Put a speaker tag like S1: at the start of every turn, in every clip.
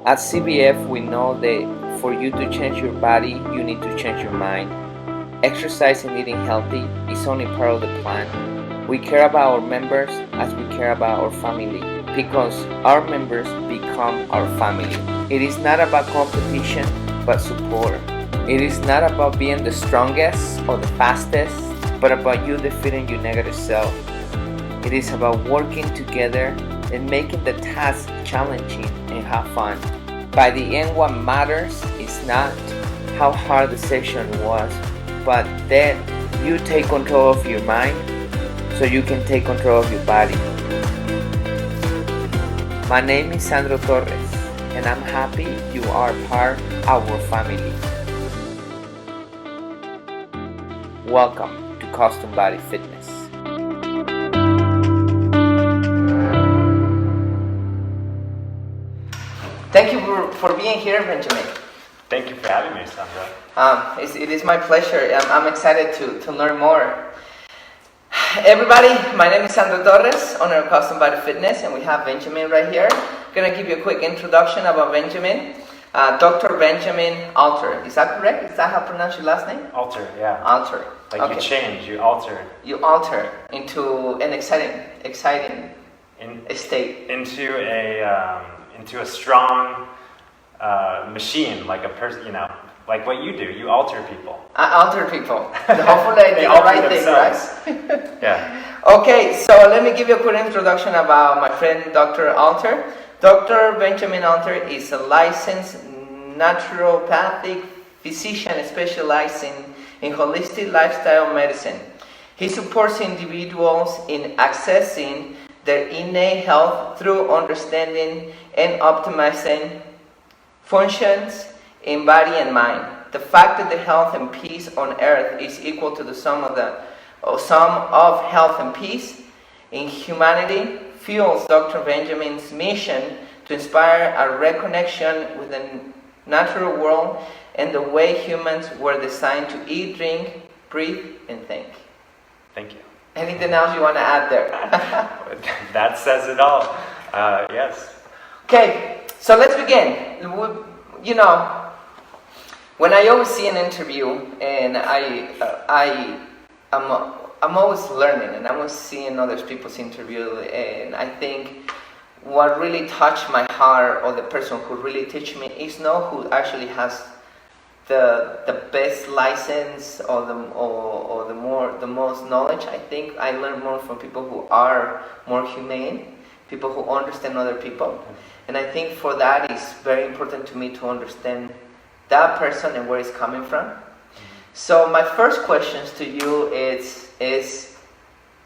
S1: At CBF, we know that for you to change your body, you need to change your mind. Exercise and eating healthy is only part of the plan. We care about our members as we care about our family because our members become our family. It is not about competition but support. It is not about being the strongest or the fastest, but about you defeating your negative self. It is about working together and making the task challenging and have fun. By the end, what matters is not how hard the session was, but that you take control of your mind so you can take control of your body. My name is Sandro Torres, and I'm happy you are part of our family. Welcome to Custom Body Fitness. Thank you for being here, Benjamin.
S2: Thank you for having me, Sandra.
S1: It is my pleasure. I'm excited to learn more. Everybody, my name is Sandro Torres, owner of Custom Body Fitness, and we have Benjamin right here. I'm going to give you a quick introduction about Benjamin. Dr. Benjamin Alter. Is that correct? Is that how you pronounce your last name?
S2: Alter, yeah.
S1: Alter.
S2: Like
S1: okay.
S2: You change, you alter.
S1: You alter into an exciting state.
S2: Into a strong machine, like a person, like what you do. You alter people.
S1: I alter people. Hopefully I do the right thing, right?
S2: Yeah.
S1: Okay, so let me give you a quick introduction about my friend Dr. Alter. Dr. Benjamin Alter is a licensed naturopathic physician specializing in holistic lifestyle medicine. He supports individuals in accessing their innate health through understanding and optimizing functions in body and mind. The fact that the health and peace on earth is equal to the sum of health and peace in humanity fuels Dr. Benjamin's mission to inspire a reconnection with the natural world and the way humans were designed to eat, drink, breathe, and think.
S2: Thank you.
S1: Anything else you want to add there?
S2: That says it all. Yes.
S1: Okay, so let's begin. When I always see an interview, and I'm always learning, and I'm always seeing other people's interview, and I think what really touched my heart, or the person who really teach me, is know who actually has the best license or the most knowledge. I think I learn more from people who are more humane, people who understand other people, and I think for that it's very important to me to understand that person and where it's coming from. So my first questions to you is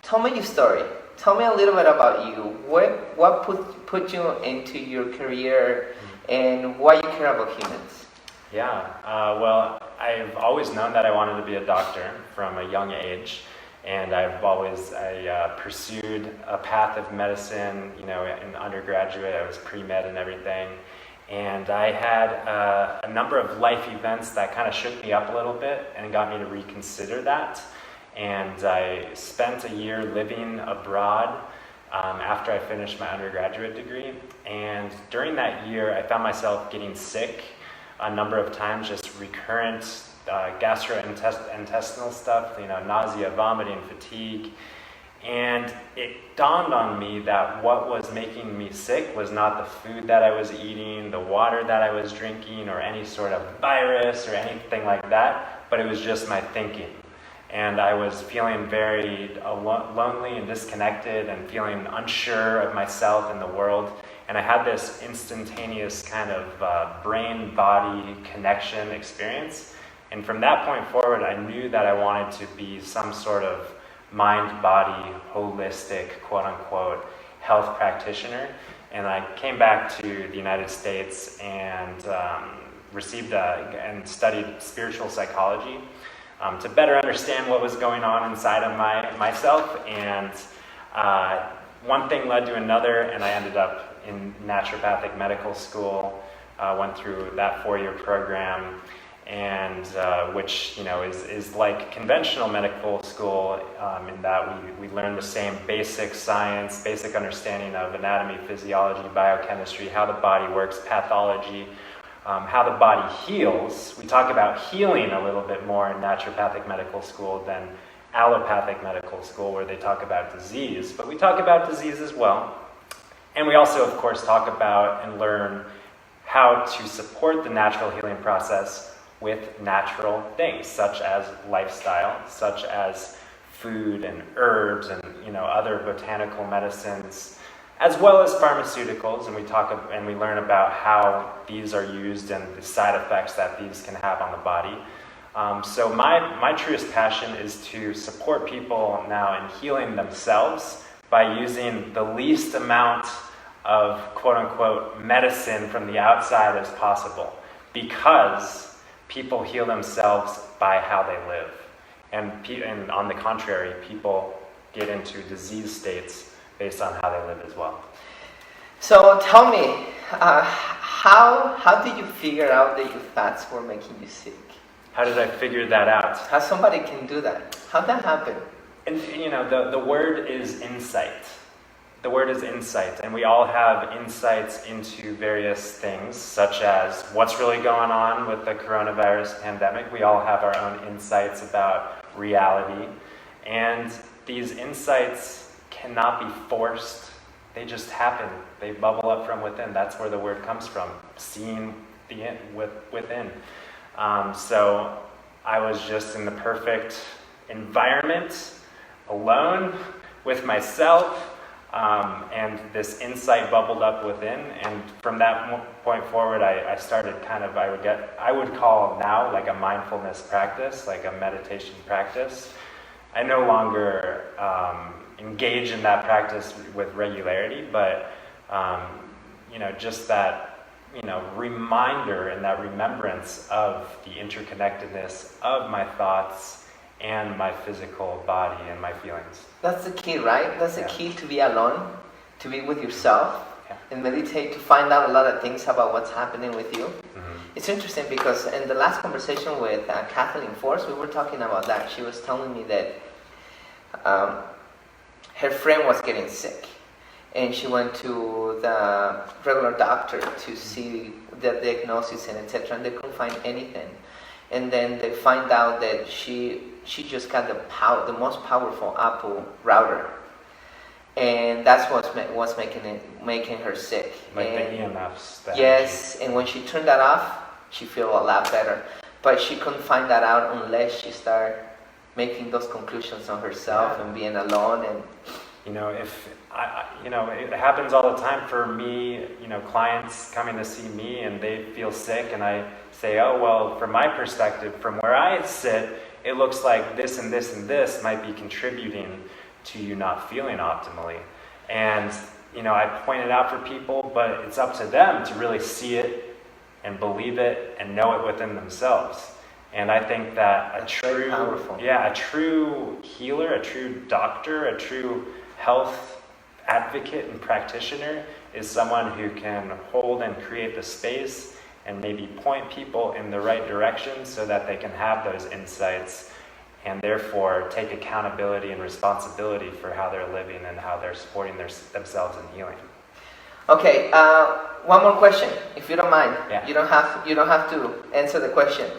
S1: tell me your story. Tell me a little bit about you. What put you into your career and why you care about humans?
S2: Yeah. Well, I've always known that I wanted to be a doctor from a young age, and I pursued a path of medicine. In undergraduate, I was pre-med and everything. And I had a number of life events that kind of shook me up a little bit and got me to reconsider that. And I spent a year living abroad after I finished my undergraduate degree. And during that year, I found myself getting sick a number of times, just recurrent gastrointestinal stuff, nausea, vomiting, fatigue. And it dawned on me that what was making me sick was not the food that I was eating, the water that I was drinking, or any sort of virus or anything like that, but it was just my thinking. And I was feeling very lonely and disconnected and feeling unsure of myself and the world. And I had this instantaneous kind of brain-body connection experience. And from that point forward, I knew that I wanted to be some sort of mind-body, holistic, quote-unquote, health practitioner. And I came back to the United States and and studied spiritual psychology to better understand what was going on inside of myself. And one thing led to another, and I ended up in naturopathic medical school, went through that 4-year program. and which is like conventional medical school in that we learn the same basic science, basic understanding of anatomy, physiology, biochemistry, how the body works, pathology, how the body heals. We talk about healing a little bit more in naturopathic medical school than allopathic medical school, where they talk about disease, but we talk about disease as well. And we also, of course, talk about and learn how to support the natural healing process with natural things, such as lifestyle, such as food and herbs and other botanical medicines, as well as pharmaceuticals. And we learn about how these are used and the side effects that these can have on the body. So my truest passion is to support people now in healing themselves by using the least amount of quote-unquote medicine from the outside as possible, because people heal themselves by how they live. And on the contrary, people get into disease states based on how they live as well.
S1: So tell me, how did you figure out that your fats were making you sick?
S2: How did I figure that out?
S1: How somebody can do that? How'd that happen?
S2: And the word is insight. The word is insight, and we all have insights into various things, such as what's really going on with the coronavirus pandemic. We all have our own insights about reality, and these insights cannot be forced. They just happen. They bubble up from within. That's where the word comes from, seeing within. So I was just in the perfect environment, alone, with myself, and this insight bubbled up within. And from that point forward, I started I would call now like a mindfulness practice, like a meditation practice. I no longer engage in that practice with regularity, but just that reminder and that remembrance of the interconnectedness of my thoughts and my physical body and my feelings.
S1: That's the key, right? That's the key, to be alone, to be with yourself, and meditate, to find out a lot of things about what's happening with you. Mm-hmm. It's interesting because in the last conversation with Kathleen Force, we were talking about that. She was telling me that her friend was getting sick, and she went to the regular doctor to see the diagnosis and etc., and they couldn't find anything. And then they find out that she just got the most powerful Apple router, and that's what's making her sick.
S2: Like the EMFs.
S1: Yes, and when she turned that off, she felt a lot better. But she couldn't find that out unless she started making those conclusions on herself and being alone. And it happens all the time for me. Clients coming to see me and they feel sick, and I say, oh well, from my perspective, from where I sit, it looks like this and this and this might be contributing to you not feeling optimally. And I point it out for people, but it's up to them to really see it and believe it and know it within themselves. And I think that a true healer, a true doctor, a true health advocate and practitioner is someone who can hold and create the space and maybe point people in the right direction so that they can have those insights and therefore take accountability and responsibility for how they're living and how they're supporting themselves in healing. Okay, one more question, if you don't mind.
S2: Yeah.
S1: You don't have to answer the question.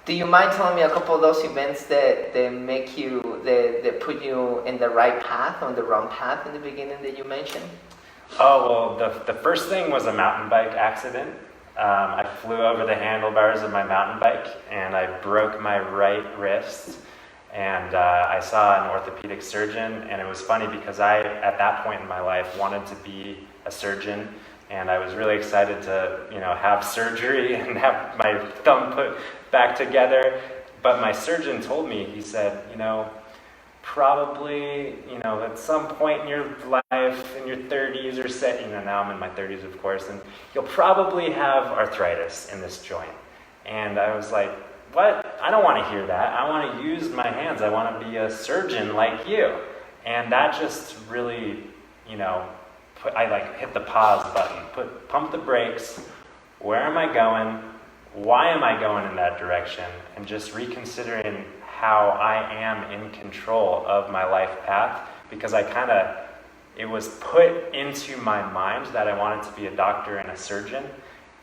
S1: Do you mind telling me a couple of those events that put you in the right path, on the wrong path in the beginning that you mentioned?
S2: Oh, well, the first thing was a mountain bike accident. I flew over the handlebars of my mountain bike and I broke my right wrist. And I saw an orthopedic surgeon, and it was funny because I, at that point in my life, wanted to be a surgeon. And I was really excited to, have surgery and have my thumb put back together. But my surgeon told me, he said, probably, at some point in your life, in your 30s or so, now I'm in my 30s, of course, and you'll probably have arthritis in this joint. And I was like, what? I don't want to hear that. I want to use my hands. I want to be a surgeon like you. And that just really, I hit the pause button, pump the brakes. Where am I going? why am I going in that direction? And just reconsidering how I am in control of my life path, because it was put into my mind that I wanted to be a doctor and a surgeon,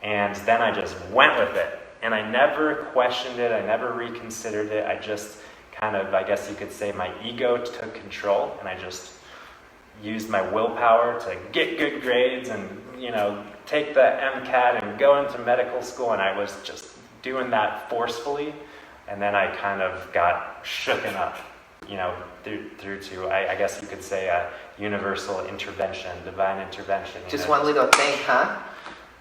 S2: and then I just went with it. And I never questioned it, I never reconsidered it, I just I guess you could say my ego took control, and I just used my willpower to get good grades and, take the MCAT and go into medical school, and I was just doing that forcefully, and then I kind of got shooken up, through to, I guess you could say, a universal intervention, divine intervention.
S1: Just one little thing, huh?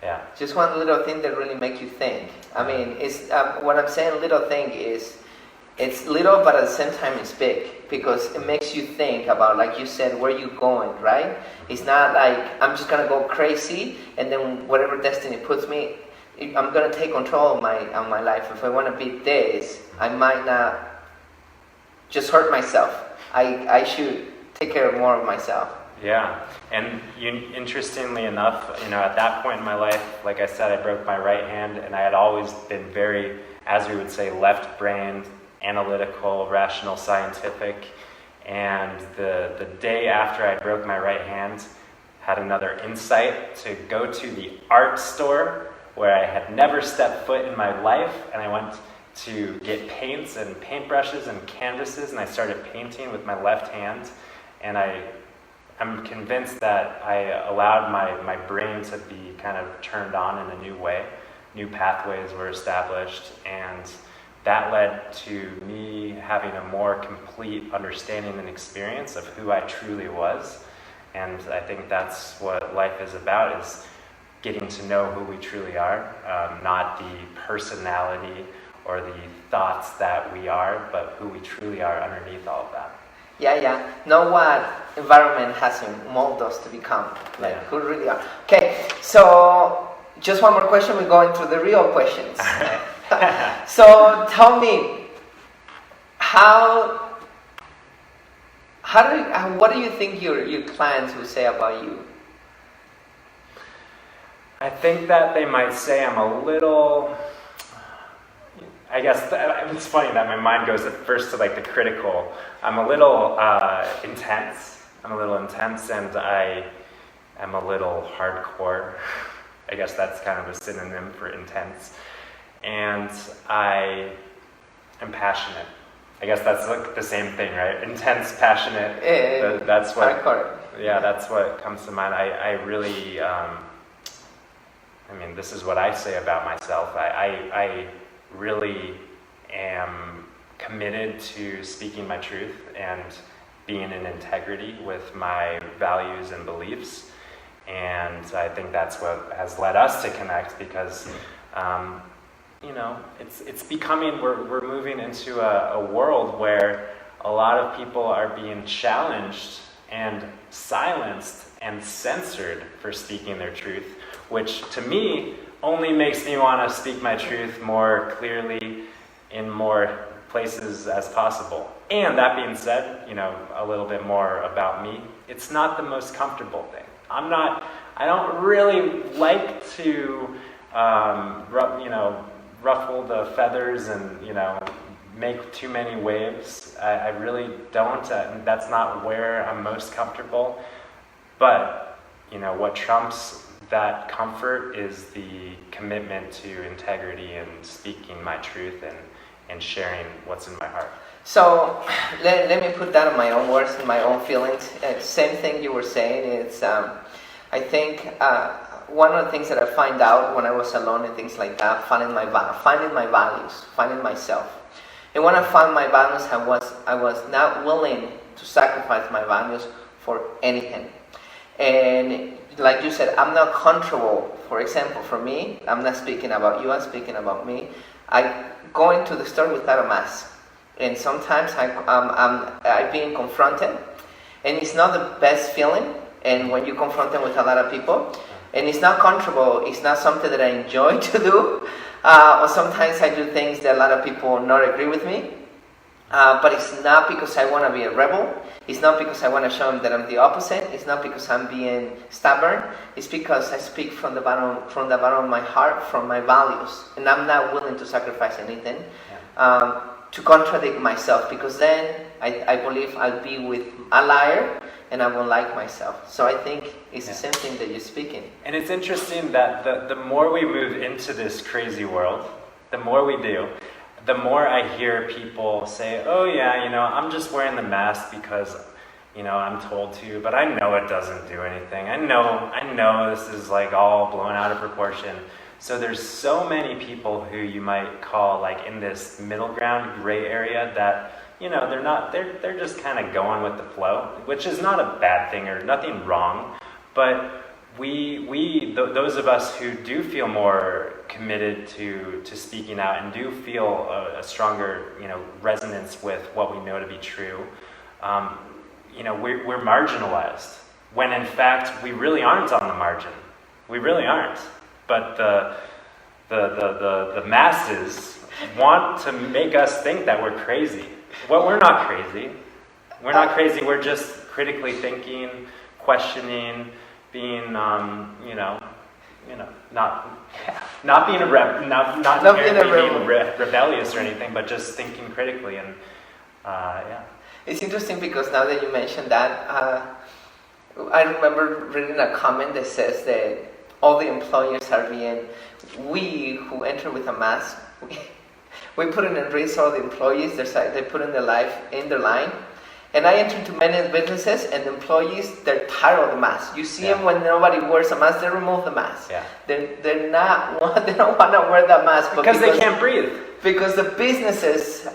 S2: Yeah.
S1: Just one little thing that really makes you think. I mean, it's what I'm saying. Little thing is, it's little, but at the same time, it's big, because it makes you think about, like you said, where you're going, right? It's not like I'm just gonna go crazy, and then whatever destiny puts me, I'm gonna take control of my life. If I want to be this, I might not just hurt myself. I should take care more of myself.
S2: Yeah, and interestingly enough, at that point in my life, like I said, I broke my right hand, and I had always been very, as we would say, left-brained, analytical, rational, scientific. And the day after I broke my right hand, had another insight to go to the art store where I had never stepped foot in my life, and I went to get paints and paintbrushes and canvases, and I started painting with my left hand, and I'm convinced that I allowed my brain to be kind of turned on in a new way. New pathways were established, and that led to me having a more complete understanding and experience of who I truly was. And I think that's what life is about, is getting to know who we truly are, not the personality or the thoughts that we are, but who we truly are underneath all of that.
S1: Yeah. Know what environment has molded us to become, like who we really are. Okay, so just one more question. We're going to the real questions. So tell me, what do you think your clients would say about you?
S2: I think that they might say I'm a little, I guess it's funny that my mind goes at first to like the critical. I'm a little intense. And I am a little hardcore. I guess that's kind of a synonym for intense. And I am passionate. I guess that's like the same thing, right? Intense, passionate. That's what.
S1: Hardcore.
S2: Yeah, that's what comes to mind. I really. This is what I say about myself. I really am committed to speaking my truth and being in integrity with my values and beliefs. And I think that's what has led us to connect, because it's becoming, we're moving into a world where a lot of people are being challenged and silenced and censored for speaking their truth, which to me only makes me want to speak my truth more clearly in more places as possible. And that being said, a little bit more about me, it's not the most comfortable thing. I don't really like to, ruffle the feathers and, make too many waves. I really don't. That's not where I'm most comfortable. But, what trumps that comfort is the commitment to integrity and speaking my truth and sharing what's in my heart.
S1: So let me put that in my own words and my own feelings. Same thing you were saying. It's I think one of the things that I find out when I was alone and things like that, finding my values, finding myself. And when I found my values, I was not willing to sacrifice my values for anything. And like you said, I'm not comfortable. For example, for me, I'm not speaking about you, I'm speaking about me. I go into the store without a mask. And sometimes I'm being confronted. And it's not the best feeling. And when you confront them with a lot of people, and it's not comfortable, it's not something that I enjoy to do. Or sometimes I do things that a lot of people not agree with me. But it's not because I want to be a rebel. It's not because I want to show them that I'm the opposite. It's not because I'm being stubborn. It's because I speak from the bottom of my heart, from my values, and I'm not willing to sacrifice anything to contradict myself. Because then I believe I'll be with a liar, and I won't like myself. So I think it's the same thing that you're speaking.
S2: And it's interesting that the more we move into this crazy world, the more we do, the more I hear people say, oh yeah, I'm just wearing the mask because, I'm told to, but I know it doesn't do anything. I know this is like all blown out of proportion. So there's so many people who you might call like in this middle ground, gray area that, they're just kind of going with the flow, which is not a bad thing or nothing wrong, but those of us who do feel more committed to speaking out and do feel a stronger, resonance with what we know to be true, we're marginalized. When in fact we really aren't on the margin. We really aren't. But the masses want to make us think that we're crazy. Well, we're not crazy. We're not crazy. We're just critically thinking, questioning, being, not being rebellious or anything, but just thinking critically and
S1: It's interesting because now that you mentioned that, I remember reading a comment that says that all the employers are we who enter with a mask, we put in risk all the employees. They put in their life in their line. And I enter into many businesses, and the employees, they're tired of the mask. You see them when nobody wears a mask, they remove the mask. Yeah. They don't want to wear that mask
S2: because they can't breathe.
S1: Because the businesses,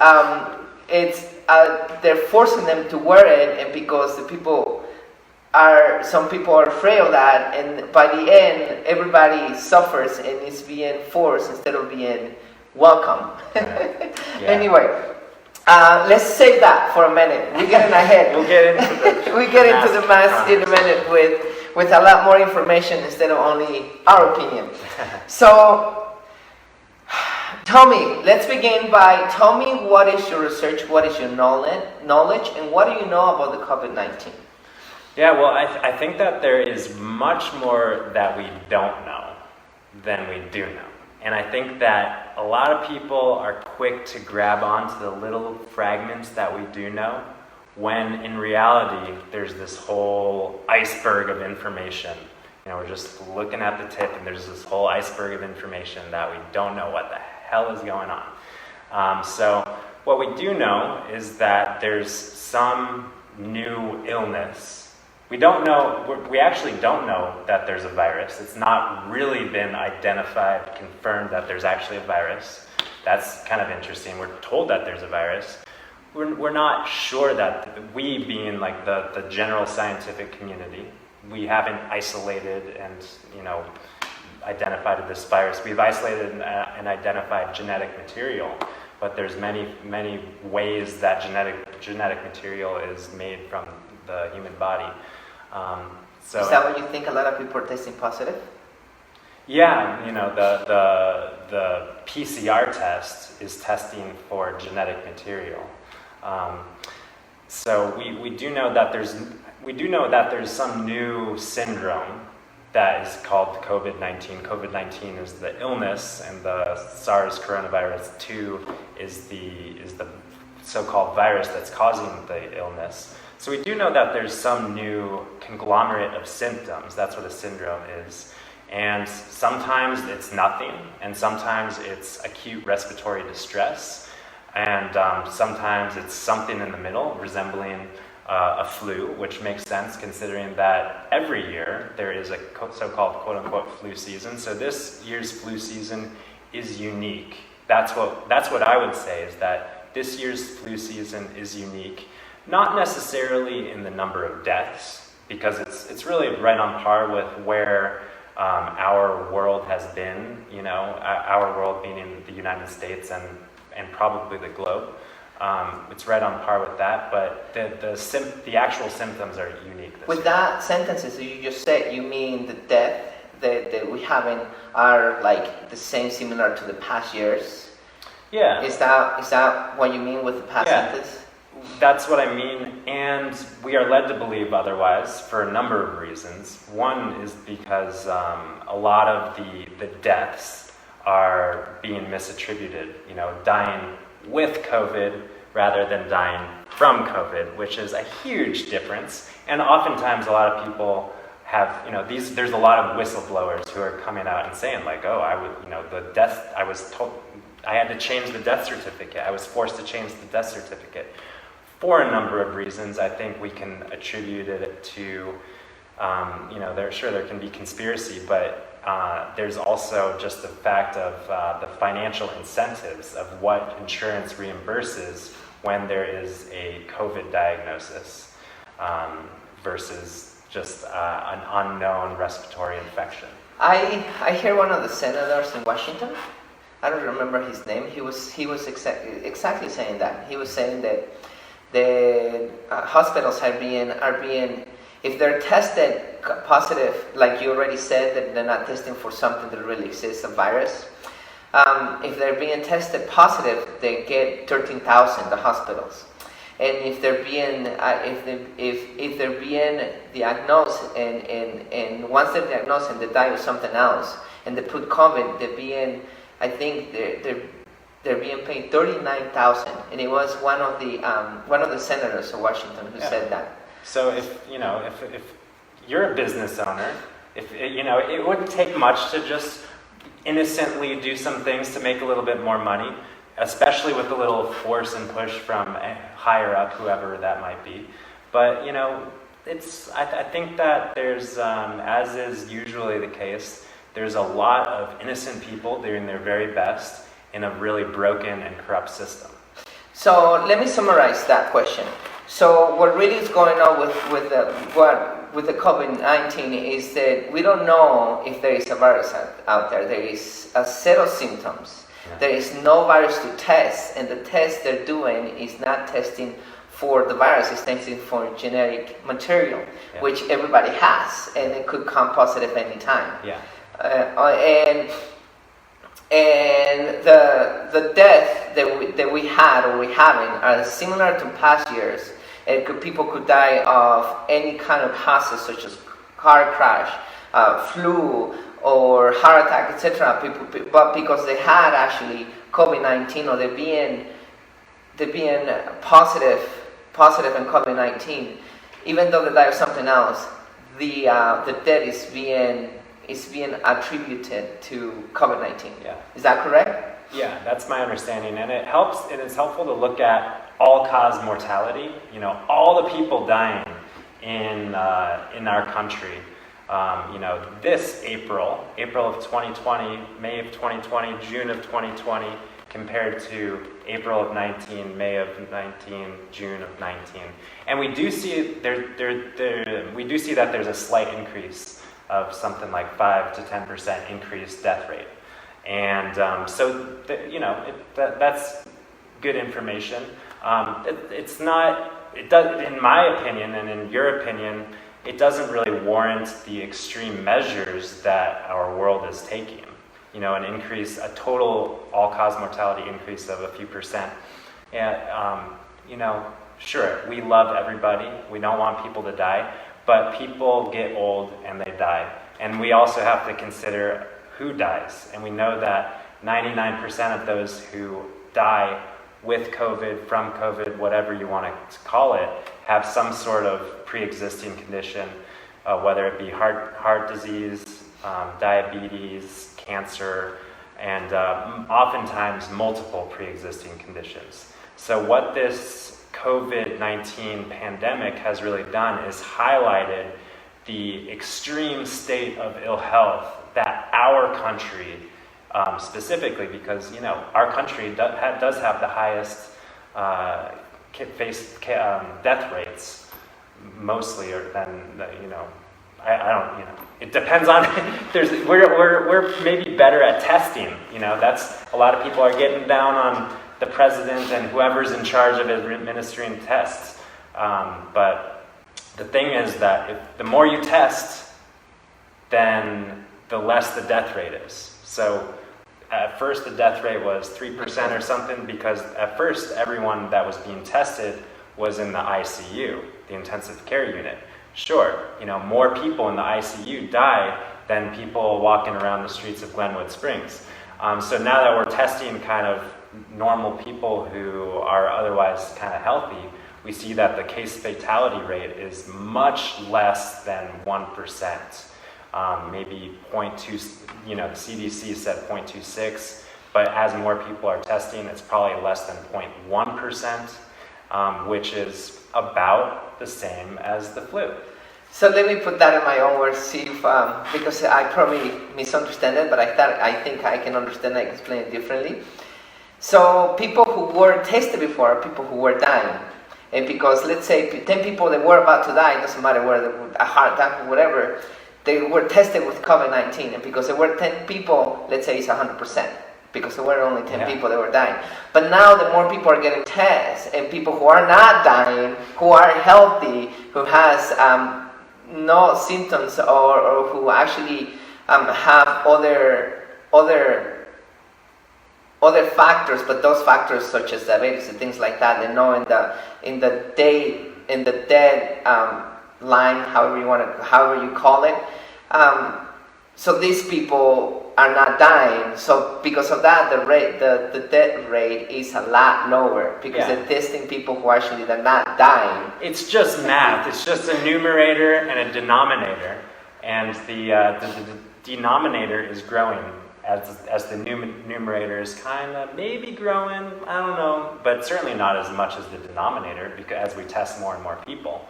S1: they're forcing them to wear it, and because some people are afraid of that, and by the end, everybody suffers and is being forced instead of being welcome. Anyway. Let's save that for a minute. We're getting ahead.
S2: We'll get into
S1: the mask in a minute with a lot more information instead of only our opinion. So, Tommy, let's begin by tell me what is your research, what is your knowledge, and what do you know about the COVID-19?
S2: Yeah, well, I think that there is much more that we don't know than we do know. And I think that a lot of people are quick to grab onto the little fragments that we do know, when in reality, there's this whole iceberg of information. We're just looking at the tip, and there's this whole iceberg of information that we don't know what the hell is going on. So what we do know is that there's some new illness. We actually don't know that there's a virus. It's not really been identified, confirmed that there's actually a virus. That's kind of interesting. We're told that there's a virus. We're not sure that we, being like the general scientific community, we haven't isolated and, identified this virus. We've isolated and identified genetic material, but there's many, many ways that genetic material is made from the human body.
S1: Is that what you think? A lot of people are testing positive?
S2: Yeah, the PCR test is testing for genetic material. So we do know that there's some new syndrome that is called COVID-19. COVID-19 is the illness, and the SARS coronavirus 2 is the so-called virus that's causing the illness. So we do know that there's some new conglomerate of symptoms. That's what a syndrome is. And sometimes it's nothing, and sometimes it's acute respiratory distress, and sometimes it's something in the middle, resembling a flu, which makes sense considering that every year there is a so-called quote-unquote flu season. So this year's flu season is unique. That's what I would say, is that this year's flu season is unique. Not necessarily in the number of deaths, because it's really right on par with where our world has been, our world being in the United States and probably the globe. It's right on par with that, but the actual symptoms are unique.
S1: With that sentences that you just said, you mean the death that we having are like the same, similar to the past years?
S2: Yeah.
S1: Is that what you mean with the pacifists?
S2: That's what I mean, and we are led to believe otherwise for a number of reasons. One is because a lot of the deaths are being misattributed, dying with COVID rather than dying from COVID, which is a huge difference. And oftentimes a lot of people have, there's a lot of whistleblowers who are coming out and saying like, oh, I had to change the death certificate. I was forced to change the death certificate. For a number of reasons, I think we can attribute it to, there can be conspiracy, but there's also just the fact of the financial incentives of what insurance reimburses when there is a COVID diagnosis versus just an unknown respiratory infection.
S1: I hear one of the senators in Washington. I don't remember his name. He was exactly saying that. He was saying that the hospitals are being, if they're tested positive, like you already said, that they're not testing for something that really exists, a virus. If they're being tested positive, they get 13,000, the hospitals. And if they're being, if they're being diagnosed and once they're diagnosed and they die with something else and they put COVID, they're being, I think they're being paid 39,000, and it was one of the senators of Washington who said that.
S2: So if you're a business owner, it wouldn't take much to just innocently do some things to make a little bit more money, especially with a little force and push from higher up, whoever that might be. But I think that there's, as is usually the case, there's a lot of innocent people doing their very best in a really broken and corrupt system.
S1: So let me summarize that question. So what really is going on with the COVID-19 is that we don't know if there is a virus out there. There is a set of symptoms. Yeah. There is no virus to test, and the test they're doing is not testing for the virus, it's testing for genetic material, which everybody has, and it could come positive anytime.
S2: Yeah.
S1: And the death that we had or we're having are similar to past years. People could die of any kind of hazard, such as car crash, flu, or heart attack, etc. But because they had actually COVID-19, or they're being positive in COVID-19, even though they die of something else, the death is being attributed to COVID-19.
S2: Yeah.
S1: Is that correct?
S2: Yeah, that's my understanding, and it's helpful to look at all-cause mortality. All the people dying in our country. This April of 2020, May of 2020, June of 2020, compared to April of 19, May of 19, June of 19, and we do see that there's a slight increase of something like 5 to 10% increased death rate. And that's good information. It's not, in my opinion and in your opinion, it doesn't really warrant the extreme measures that our world is taking. A total all-cause mortality increase of a few percent. And, sure, we love everybody. We don't want people to die. But people get old and they die. And we also have to consider who dies. And we know that 99% of those who die with COVID, from COVID, whatever you want to call it, have some sort of pre-existing condition, whether it be heart disease, diabetes, cancer, and oftentimes multiple pre-existing conditions. So what this COVID-19 pandemic has really done is highlighted the extreme state of ill health that our country, specifically, because our country does have the highest death rates, mostly, or than I don't it depends on we're maybe better at testing. That's a lot of people are getting down on the president and whoever's in charge of administering tests. But the thing is that the more you test, then the less the death rate is. So at first the death rate was 3% or something, because at first everyone that was being tested was in the ICU, the intensive care unit. Sure, more people in the ICU die than people walking around the streets of Glenwood Springs. So now that we're testing kind of normal people who are otherwise kind of healthy, we see that the case fatality rate is much less than 1%. Maybe 0.2, the CDC said 0.26, but as more people are testing, it's probably less than 0.1%, which is about the same as the flu.
S1: So let me put that in my own words, see if, because I probably misunderstand it, but I think I can understand it, explain it differently. So people who were tested before are people who were dying. And because let's say 10 people that were about to die, it doesn't matter whether a heart attack or whatever, they were tested with COVID-19. And because there were 10 people, let's say it's 100%. Because there were only 10 people that were dying. But now the more people are getting tests, and people who are not dying, who are healthy, who has no symptoms, or who actually have other factors, but those factors such as diabetes and things like that, they know in the dead line, however you call it. So these people are not dying. So because of that, the death rate is a lot lower, because they're testing people who actually they're not dying.
S2: It's just math. It's just a numerator and a denominator, and the denominator is growing as the numerator is kind of maybe growing. I don't know, but certainly not as much as the denominator, because as we test more and more people,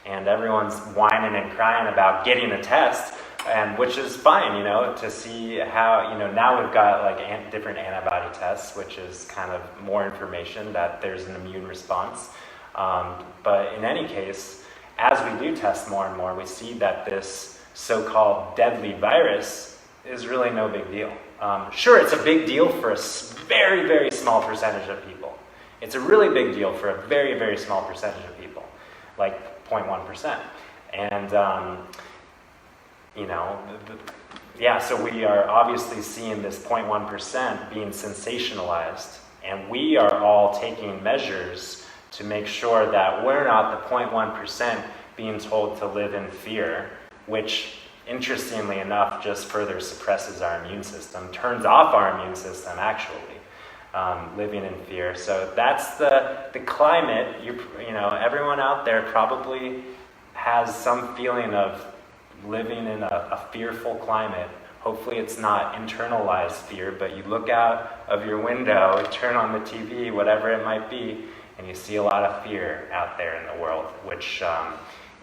S2: and everyone's whining and crying about getting a test. And which is fine, to see how, now we've got like different antibody tests, which is kind of more information that there's an immune response. But in any case, as we do test more and more, we see that this so-called deadly virus is really no big deal. Sure, it's a big deal for a very, very small percentage of people. It's a really big deal for a very, very small percentage of people, like 0.1%. And, so we are obviously seeing this 0.1% being sensationalized, and we are all taking measures to make sure that we're not the 0.1% being told to live in fear, which, interestingly enough, just further suppresses our immune system, turns off our immune system, actually, living in fear. So that's the climate. Everyone out there probably has some feeling of living in a fearful climate. Hopefully it's not internalized fear, but you look out of your window, turn on the TV, whatever it might be, and you see a lot of fear out there in the world, which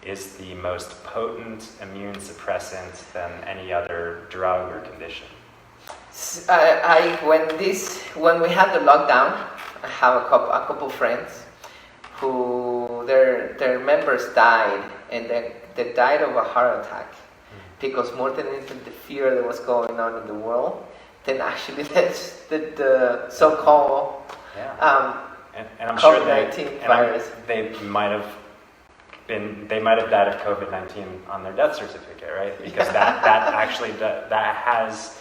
S2: is the most potent immune suppressant than any other drug or condition.
S1: When we had the lockdown, I have a couple friends who their members died, and they died of a heart attack, because more than the fear that was going on in the world, then actually that's the so-called
S2: and I'm
S1: COVID-19
S2: sure
S1: virus.
S2: They might have died of COVID-19 on their death certificate, right? Because that actually that has,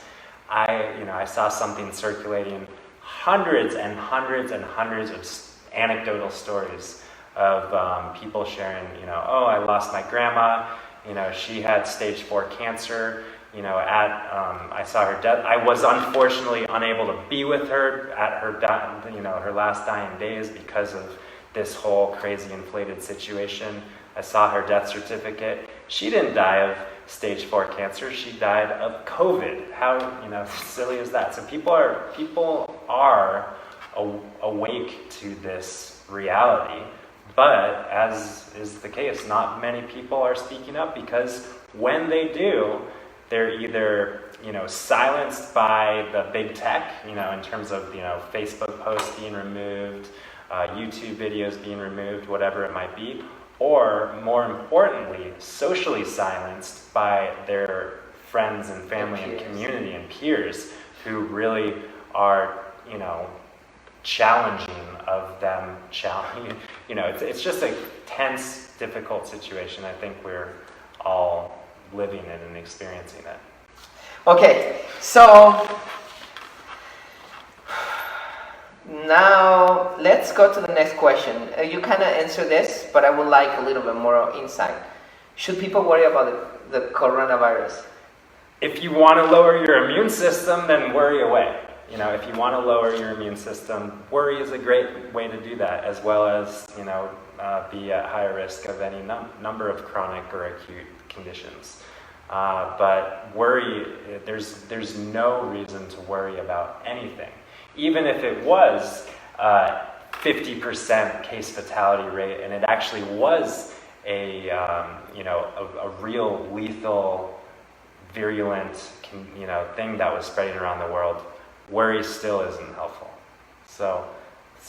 S2: I saw something circulating, hundreds and hundreds and hundreds of anecdotal stories of people sharing, I lost my grandma, she had stage 4 cancer, I saw her death. I was unfortunately unable to be with her at her last dying days because of this whole crazy inflated situation. I saw her death certificate. She didn't die of stage 4 cancer. She died of COVID. How, silly is that? So people are awake to this reality. But as is the case, not many people are speaking up, because when they do, they're either, silenced by the big tech, in terms of, Facebook posts being removed, YouTube videos being removed, whatever it might be, or more importantly, socially silenced by their friends and family and community and peers who really are, challenging of them, it's just a tense, difficult situation. I think we're all living it and experiencing it.
S1: Okay, so Now, let's go to the next question. You kind of answered this, but I would like a little bit more insight. Should people worry about the coronavirus?
S2: If you want to lower your immune system, then worry away. You know, if you want to lower your immune system, worry is a great way to do that, as well as, you know, be at higher risk of any number of chronic or acute conditions. But worry, there's no reason to worry about anything. Even if it was 50% case fatality rate, and it actually was a real lethal, virulent, thing that was spreading around the world, worry still isn't helpful. So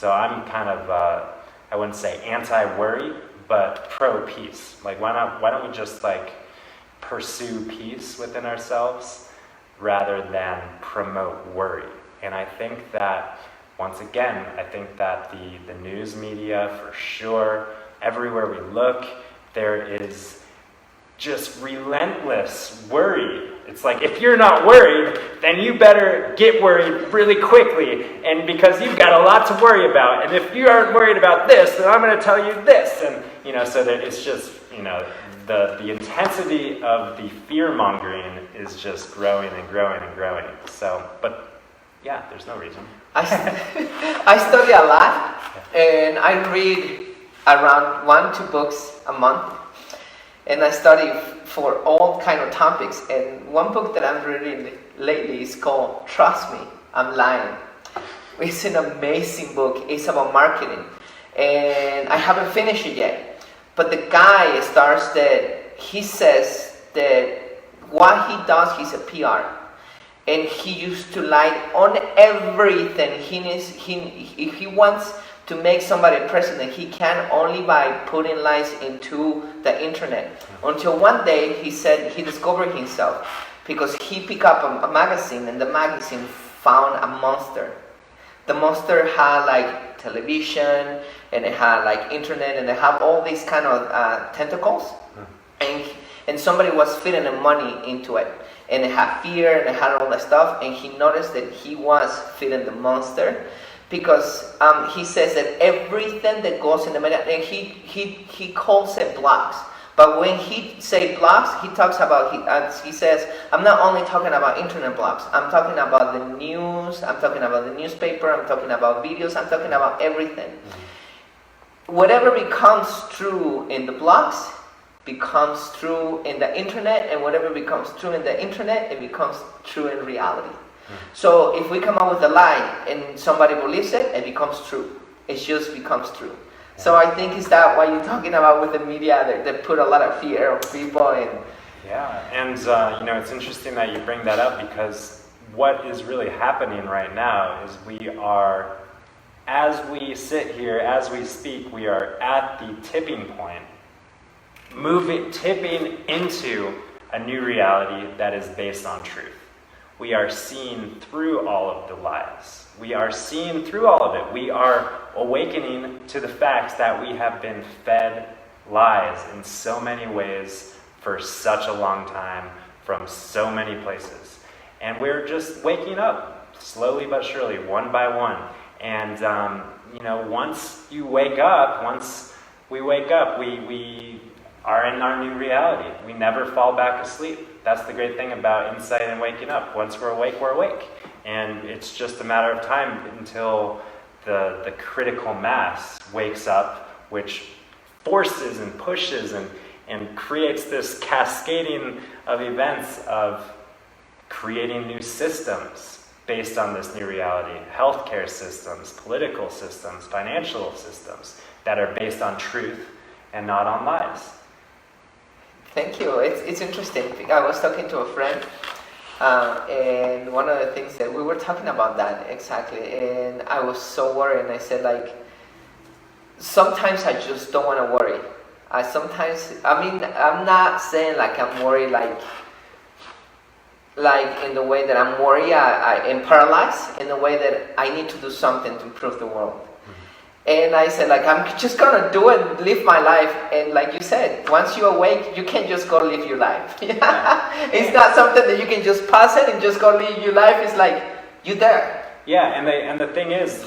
S2: I'm kind of, I wouldn't say anti-worry, but pro-peace. Like, why don't we just pursue peace within ourselves rather than promote worry? And I think that, once again, the news media, for sure, everywhere we look, there is just relentless worry. It's like, if you're not worried, then you better get worried really quickly, and because you've got a lot to worry about. And if you aren't worried about this, then I'm going to tell you this. And so that it's just, the intensity of the fear-mongering is just growing and growing and growing. So, but yeah, there's no reason.
S1: I study a lot, and I read around 1-2 books a month, and I study for all kind of topics. And one book that I'm reading lately is called Trust Me, I'm Lying. It's an amazing book. It's about marketing, and I haven't finished it yet. But the guy starts that he says that what he does, he's a PR. And he used to lie on everything. If he wants to make somebody president, he can only by putting lies into the internet. Until one day, he said he discovered himself because he picked up a magazine, and the magazine found a monster. The monster had television, and it had internet, and it had all these kind of tentacles, and somebody was feeding the money into it. And it had fear, and it had all that stuff, and he noticed that he was feeding the monster, because he says that everything that goes in the media, and he calls it blocks. But when he say blocks, he talks about, he says, I'm not only talking about internet blocks, I'm talking about the news, I'm talking about the newspaper, I'm talking about videos, I'm talking about everything. Whatever becomes true in the blocks becomes true in the internet, and whatever becomes true in the internet, it becomes true in reality. So if we come up with a lie and somebody believes it, it becomes true. It just becomes true. So I think is that what you're talking about with the media, that put a lot of fear on people.
S2: And it's interesting that you bring that up, because what is really happening right now is we are, as we sit here, as we speak, we are at the tipping point, tipping into a new reality that is based on truth. We are seeing through all of the lies. We are seeing through all of it. We are awakening to the facts that we have been fed lies in so many ways for such a long time from so many places. And we're just waking up slowly but surely, one by one. And, once we wake up, we are in our new reality. We never fall back asleep. That's the great thing about insight and waking up. Once we're awake, we're awake. And it's just a matter of time until the critical mass wakes up, which forces and pushes and creates this cascading of events of creating new systems based on this new reality. Healthcare systems, political systems, financial systems that are based on truth and not on lies.
S1: Thank you. It's interesting. I was talking to a friend, and one of the things that we were talking about that exactly, and I was so worried, and I said, sometimes I just don't want to worry. I'm not saying I'm worried in the way that I'm worried, I'm paralyzed, in the way that I need to do something to improve the world. And I said, I'm just going to do it, live my life. And like you said, once you're awake, you can't just go live your life. It's not something that you can just pass it and just go live your life. It's you're there.
S2: Yeah, and the thing is,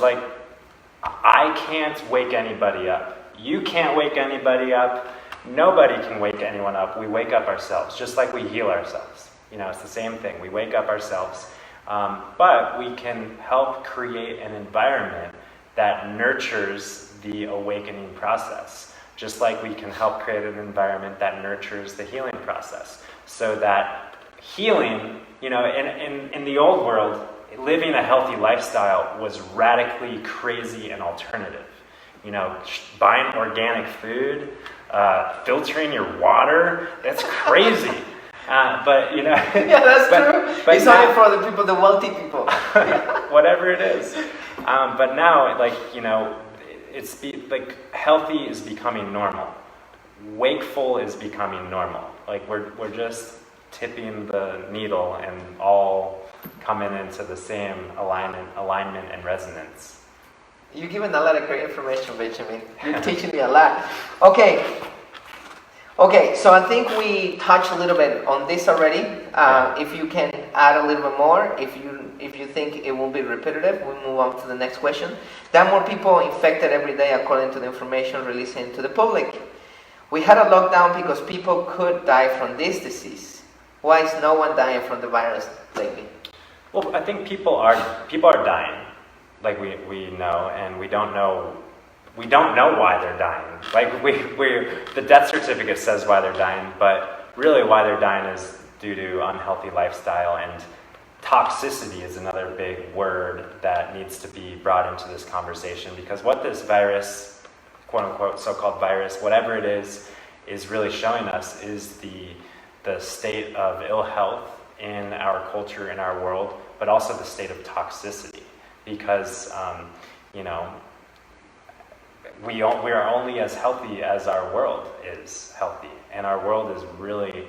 S2: I can't wake anybody up. You can't wake anybody up. Nobody can wake anyone up. We wake up ourselves, just like we heal ourselves. It's the same thing. We wake up ourselves. But we can help create an environment that nurtures the awakening process, just like we can help create an environment that nurtures the healing process. So that healing, in the old world, living a healthy lifestyle was radically crazy and alternative. Buying organic food, filtering your water, that's crazy. But
S1: yeah, that's true. It's only for the people, the wealthy people.
S2: Whatever it is. But now, healthy is becoming normal. Wakeful is becoming normal. We're just tipping the needle and all coming into the same alignment and resonance.
S1: You're giving a lot of great information, Benjamin. You're teaching me a lot. Okay, so I think we touched a little bit on this already. If you can add a little bit more, if you think it will be repetitive, we'll move on to the next question. There are more people infected every day according to the information released into the public. We had a lockdown because people could die from this disease. Why is no one dying from the virus lately?
S2: Well, I think people are dying, like we know, and we don't know why they're dying. The death certificate says why they're dying, but really why they're dying is due to unhealthy lifestyle, and toxicity is another big word that needs to be brought into this conversation, because what this virus, quote unquote, so-called virus, whatever it is really showing us is the state of ill health in our culture, in our world, but also the state of toxicity, because we are only as healthy as our world is healthy, and our world is really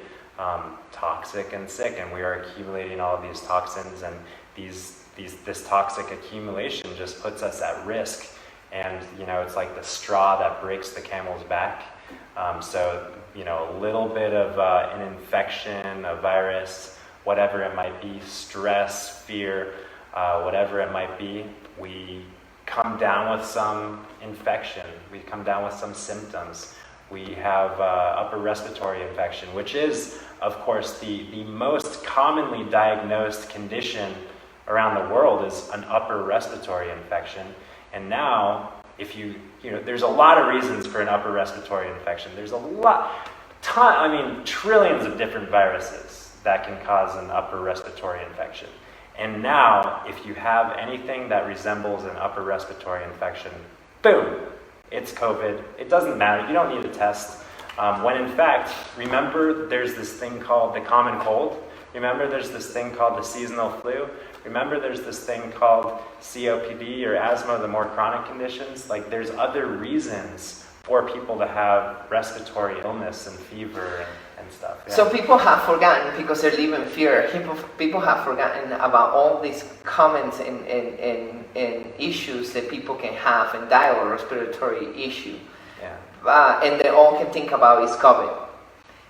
S2: toxic and sick, and we are accumulating all of these toxins, and this toxic accumulation just puts us at risk, and it's like the straw that breaks the camel's back. So a little bit of an infection, a virus, whatever it might be, stress, fear, whatever it might be, we come down with some infection, we come down with some symptoms. We have upper respiratory infection, which is, of course, the most commonly diagnosed condition around the world is an upper respiratory infection. And now, there's a lot of reasons for an upper respiratory infection. There's trillions of different viruses that can cause an upper respiratory infection. And now, if you have anything that resembles an upper respiratory infection, boom, it's COVID. It doesn't matter. You don't need a test. When in fact, remember there's this thing called the common cold? Remember there's this thing called the seasonal flu? Remember there's this thing called COPD or asthma, the more chronic conditions? There's other reasons for people to have respiratory illness and fever and stuff. Yeah.
S1: So people have forgotten, because they live in fear, people have forgotten about all these comments and issues that people can have and die of a respiratory issue.
S2: Yeah.
S1: And they all can think about is COVID.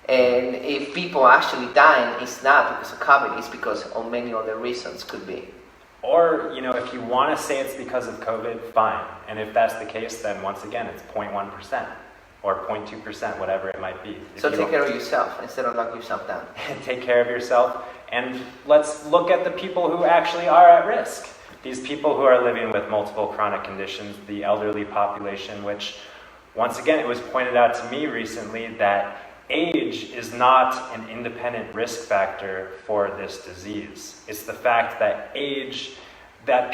S1: And if people actually dying, it's not because of COVID, it's because of many other reasons could be.
S2: Or, if you want to say it's because of COVID, fine. And if that's the case, then once again, it's 0.1% or 0.2%, whatever it might be.
S1: So take care of yourself instead of lock yourself down.
S2: Take care of yourself. And let's look at the people who actually are at risk. These people who are living with multiple chronic conditions, the elderly population, which, once again, it was pointed out to me recently that age is not an independent risk factor for this disease. It's the fact that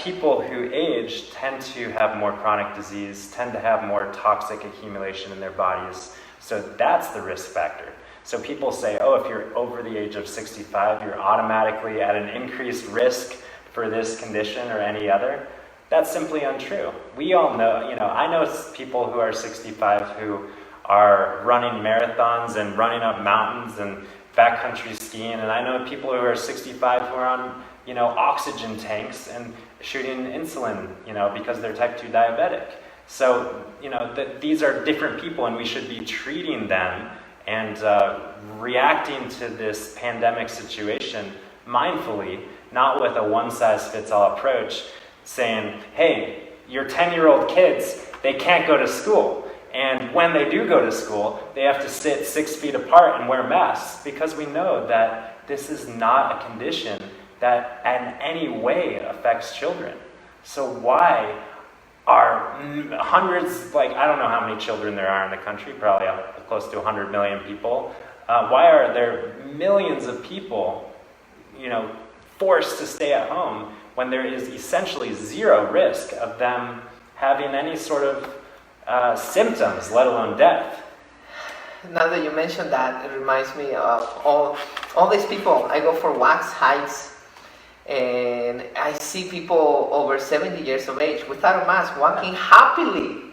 S2: people who age tend to have more chronic disease, tend to have more toxic accumulation in their bodies. So that's the risk factor. So people say, if you're over the age of 65, you're automatically at an increased risk for this condition or any other. That's simply untrue. We all know, I know people who are 65 who are running marathons and running up mountains and backcountry skiing, and I know people who are 65 who are on, oxygen tanks and shooting insulin, because they're type 2 diabetic. So, these are different people, and we should be treating them and reacting to this pandemic situation mindfully, not with a one-size-fits-all approach, saying, hey, your 10-year-old kids, they can't go to school. And when they do go to school, they have to sit 6 feet apart and wear masks, because we know that this is not a condition that in any way affects children. So why are hundreds, like, I don't know how many children there are in the country, probably close to 100 million people. Why are there millions of people, forced to stay at home when there is essentially zero risk of them having any sort of symptoms, let alone death?
S1: Now that you mentioned that, it reminds me of all these people. I go for wax hikes, and I see people over 70 years of age without a mask walking happily.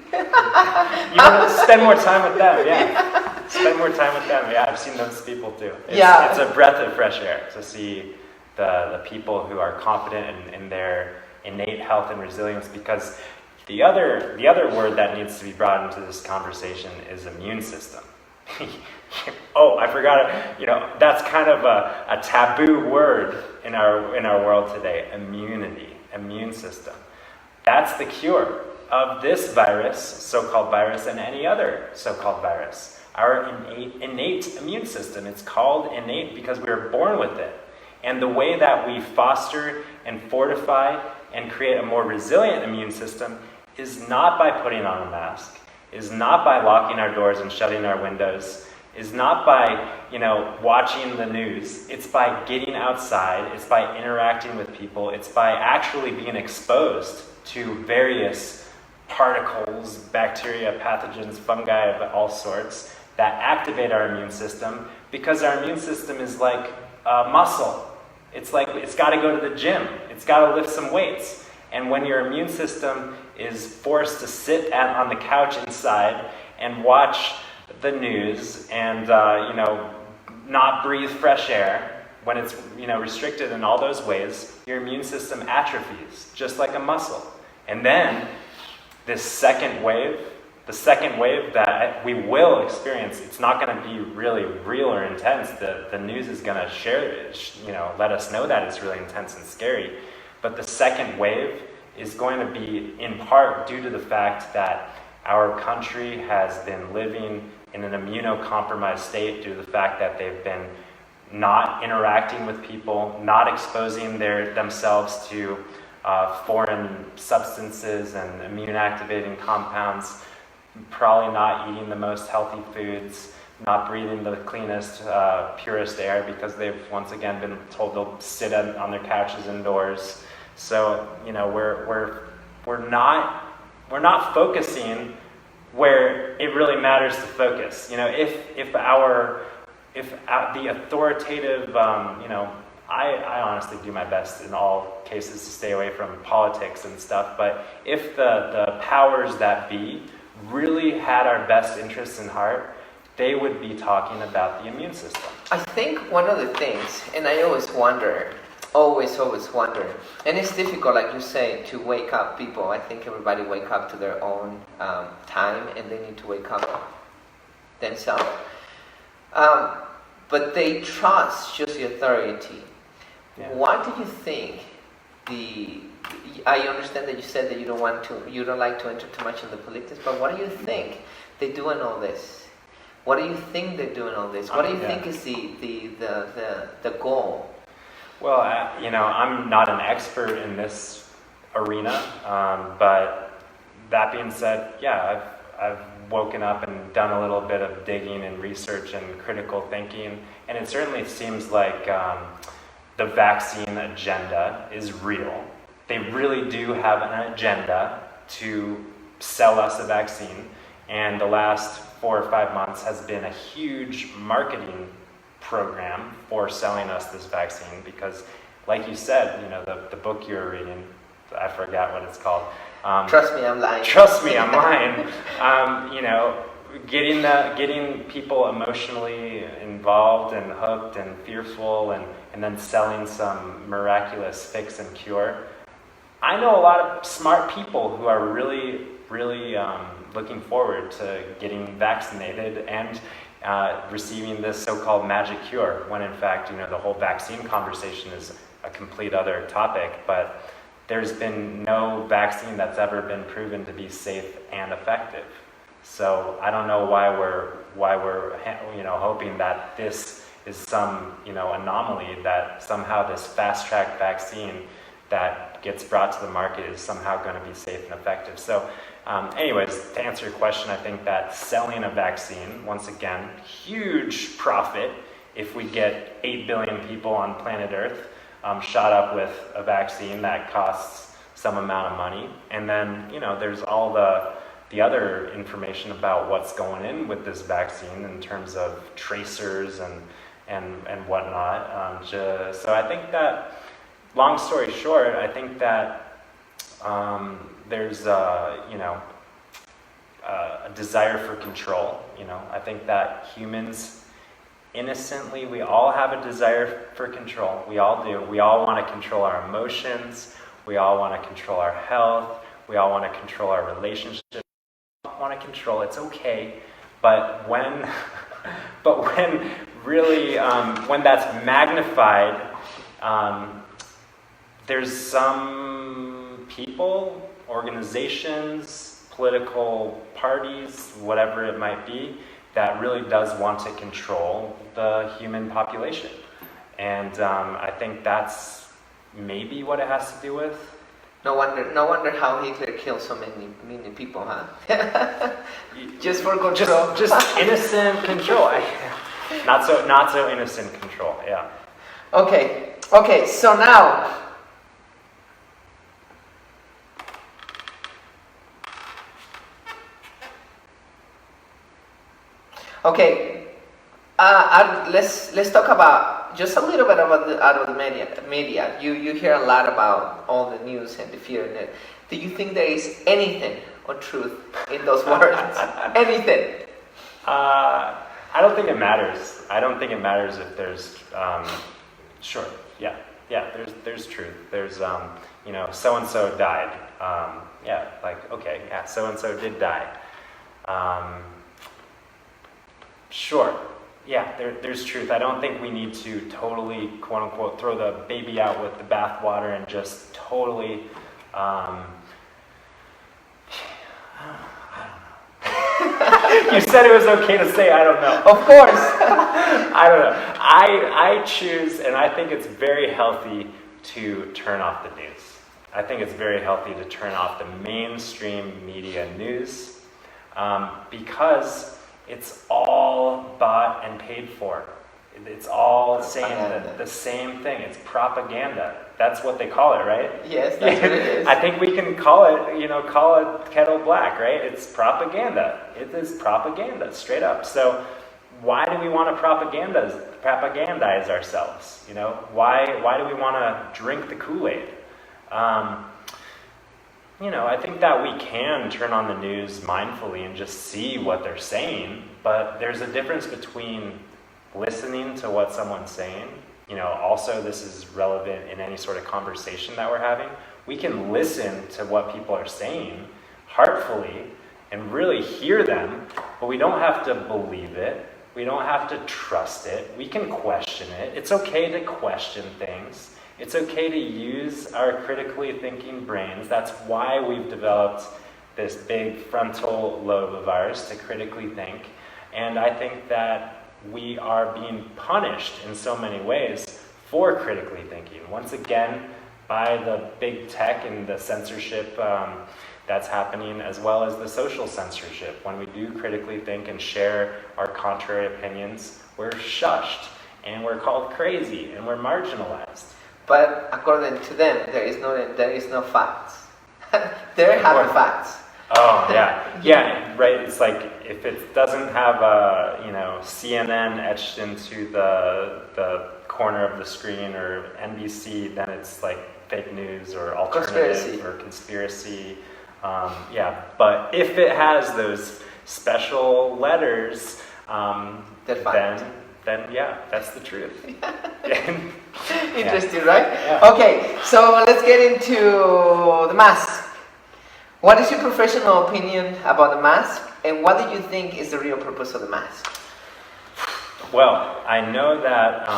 S2: Spend more time with them, yeah. Spend more time with them, yeah. I've seen those people too. It's a breath of fresh air to see the people who are confident in their innate health and resilience, because the other word that needs to be brought into this conversation is immune system. Oh, I forgot it. That's kind of a taboo word in our world today. Immunity, immune system. That's the cure of this virus, so-called virus, and any other so-called virus. Our innate immune system. It's called innate because we were born with it. And the way that we foster and fortify and create a more resilient immune system is not by putting on a mask, is not by locking our doors and shutting our windows, is not by, watching the news. It's by getting outside, it's by interacting with people, it's by actually being exposed to various particles, bacteria, pathogens, fungi of all sorts that activate our immune system, because our immune system is like a muscle. It's like it's got to go to the gym. It's got to lift some weights. And when your immune system is forced to sit on the couch inside and watch the news and not breathe fresh air, when it's restricted in all those ways, your immune system atrophies just like a muscle. And then this second wave, the second wave that we will experience, it's not going to be really real or intense. The news is going to let us know that it's really intense and scary. But the second wave is going to be in part due to the fact that our country has been living in an immunocompromised state due to the fact that they've been not interacting with people, not exposing themselves to foreign substances and immune-activating compounds, probably not eating the most healthy foods, not breathing the cleanest, purest air because they've once again been told to sit on their couches indoors. So we're not focusing where it really matters to focus. If the authoritative, I honestly do my best in all cases to stay away from politics and stuff. But if the powers that be really had our best interests in heart, they would be talking about the immune system.
S1: I think one of the things, and I always wonder, and it's difficult, like you say, to wake up people. I think everybody wake up to their own time, and they need to wake up themselves. But they trust just the authority. Yeah. What do you think I understand that you said that you don't like to enter too much in the politics, but what do you think they do in all this? What do you think they do in all this? What do you think is the goal?
S2: Well, I'm not an expert in this arena, but that being said, yeah, I've woken up and done a little bit of digging and research and critical thinking, and it certainly seems like the vaccine agenda is real. They really do have an agenda to sell us a vaccine, and the last 4 or 5 months has been a huge marketing program for selling us this vaccine because, like you said, the book you were reading, I forgot what it's called.
S1: Trust me, I'm lying.
S2: Trust me, I'm lying. Getting people emotionally involved and hooked and fearful and then selling some miraculous fix and cure. I know a lot of smart people who are really, really looking forward to getting vaccinated and receiving this so-called magic cure, when in fact, the whole vaccine conversation is a complete other topic. But there's been no vaccine that's ever been proven to be safe and effective. So I don't know why we're hoping that this is some anomaly, that somehow this fast-track vaccine that gets brought to the market is somehow going to be safe and effective. So anyways, to answer your question, I think that selling a vaccine, once again, huge profit if we get 8 billion people on planet Earth shot up with a vaccine that costs some amount of money. And then, there's all the other information about what's going in with this vaccine in terms of tracers and whatnot. So I think that, long story short, I think that there's a desire for control. I think that humans, innocently, we all have a desire for control. We all do. We all want to control our emotions. We all want to control our health. We all want to control our relationships. We all want to control. It's okay. But when that's magnified, there's some people, organizations, political parties, whatever it might be, that really does want to control the human population. And I think that's maybe what it has to do with.
S1: No wonder how Hitler killed so many people, huh? Just for control.
S2: Just innocent control. Not so innocent control, yeah.
S1: Okay, so now, let's talk about just a little bit about the media. You hear a lot about all the news and the fear in it. Do you think there is anything of truth in those words? Anything?
S2: I don't think it matters. I don't think it matters if there's sure, yeah, there's truth. There's so and so died. Okay, so and so did die. Sure. Yeah, there's truth. I don't think we need to totally, quote unquote, throw the baby out with the bathwater and just totally, I don't know. You said it was okay to say I don't know.
S1: Of course.
S2: I don't know. I choose, and I think it's very healthy to turn off the news. I think it's very healthy to turn off the mainstream media news because it's all bought and paid for. It's all saying the same thing. It's propaganda. That's what they call it, right?
S1: Yes, that's what it is.
S2: I think we can call it kettle black, right? It's propaganda. It is propaganda, straight up. So why do we want to propagandize ourselves? Why do we want to drink the Kool-Aid? I think that we can turn on the news mindfully and just see what they're saying, but there's a difference between listening to what someone's saying. Also this is relevant in any sort of conversation that we're having. We can listen to what people are saying heartfully and really hear them, but we don't have to believe it. We don't have to trust it. We can question it. It's okay to question things. It's okay to use our critically thinking brains. That's why we've developed this big frontal lobe of ours to critically think. And I think that we are being punished in so many ways for critically thinking. Once again, by the big tech and the censorship that's happening, as well as the social censorship. When we do critically think and share our contrary opinions, we're shushed, and we're called crazy, and we're marginalized.
S1: But according to them, there is no facts. They have the facts.
S2: Oh yeah, right. It's like if it doesn't have CNN etched into the corner of the screen or NBC, then it's like fake news or alternative or conspiracy. But if it has those special letters, then yeah, that's the truth.
S1: Interesting, right? Yeah. Okay, so let's get into the mask. What is your professional opinion about the mask, and what do you think is the real purpose of the mask?
S2: Well, I know that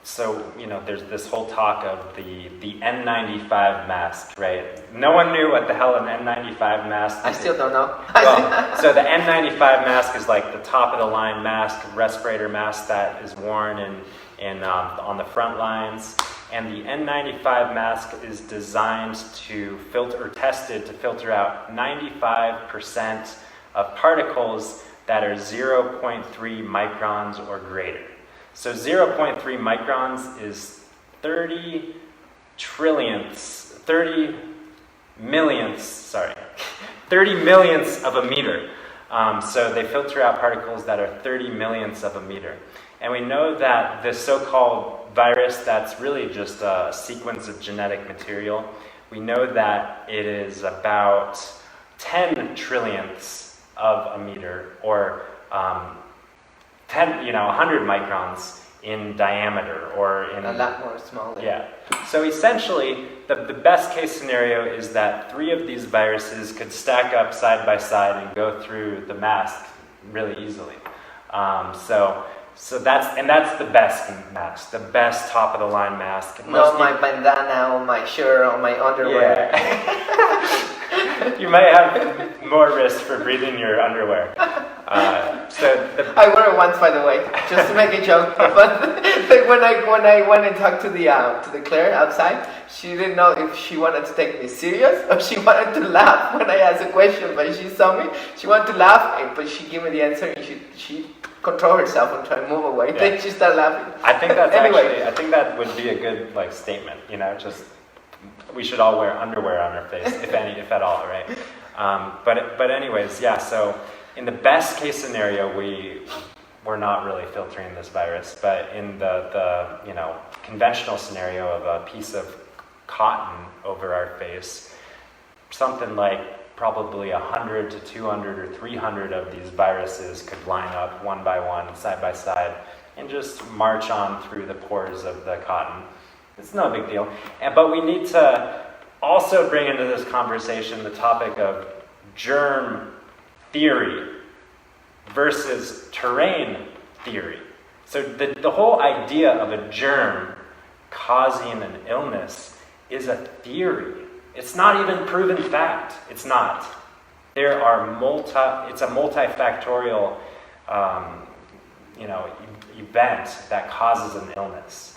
S2: so, there's this whole talk of the N95 mask, right? No one knew what the hell an N95 mask is.
S1: I still don't know.
S2: Well, so the N95 mask is like the top of the line mask, respirator mask that is worn on the front lines. And the N95 mask is designed to filter, or tested to filter out 95% of particles that are 0.3 microns or greater. So 0.3 microns is 30 millionths of a meter. So they filter out particles that are 30 millionths of a meter. And we know that the so-called virus, that's really just a sequence of genetic material, we know that it is about 10 trillionths of a meter, or 100 microns in diameter, or in
S1: a lot more smaller.
S2: Yeah. So essentially, the best case scenario is that 3 of these viruses could stack up side by side and go through the mask really easily. So that's the best mask, the best top of the line mask.
S1: Not my bandana or my shirt or my underwear.
S2: Yeah. You might have more risk for breathing your underwear.
S1: I wore it once, by the way, just to make a joke. But like when I went and talked to the Claire outside, she didn't know if she wanted to take me serious or she wanted to laugh when I asked a question. But she saw me, she wanted to laugh, but she gave me the answer, and she controlled herself and tried to move away. Yeah. Then she started laughing.
S2: I think that's I think that would be a good statement. Just we should all wear underwear on our face, if at all, right? But anyways, yeah. So in the best case scenario, we're not really filtering this virus, but in the conventional scenario of a piece of cotton over our face, something like probably 100 to 200 or 300 of these viruses could line up one by one, side by side, and just march on through the pores of the cotton. It's no big deal. But we need to also bring into this conversation the topic of germ theory versus terrain theory. So the whole idea of a germ causing an illness is a theory. It's not even proven fact. It's not. There are it's a multifactorial event that causes an illness.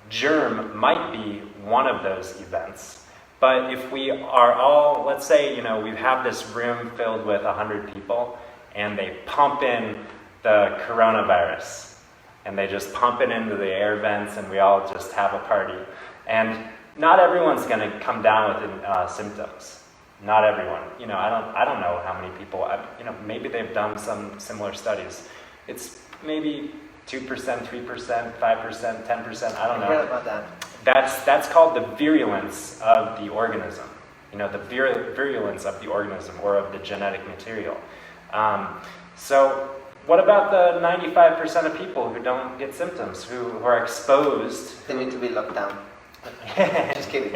S2: Germ might be one of those events. But if we are all, let's say, we have this room filled with 100 people, and they pump in the coronavirus, and they just pump it into the air vents, and we all just have a party. And not everyone's going to come down with symptoms. Not everyone. I don't know how many people. Maybe they've done some similar studies. It's maybe 2%, 3%, 5%, 10%. I don't know.
S1: I read about that.
S2: That's called the virulence of the organism. The virulence of the organism or of the genetic material. So what about the 95% of people who don't get symptoms, who are exposed?
S1: They need to be locked down. Just kidding.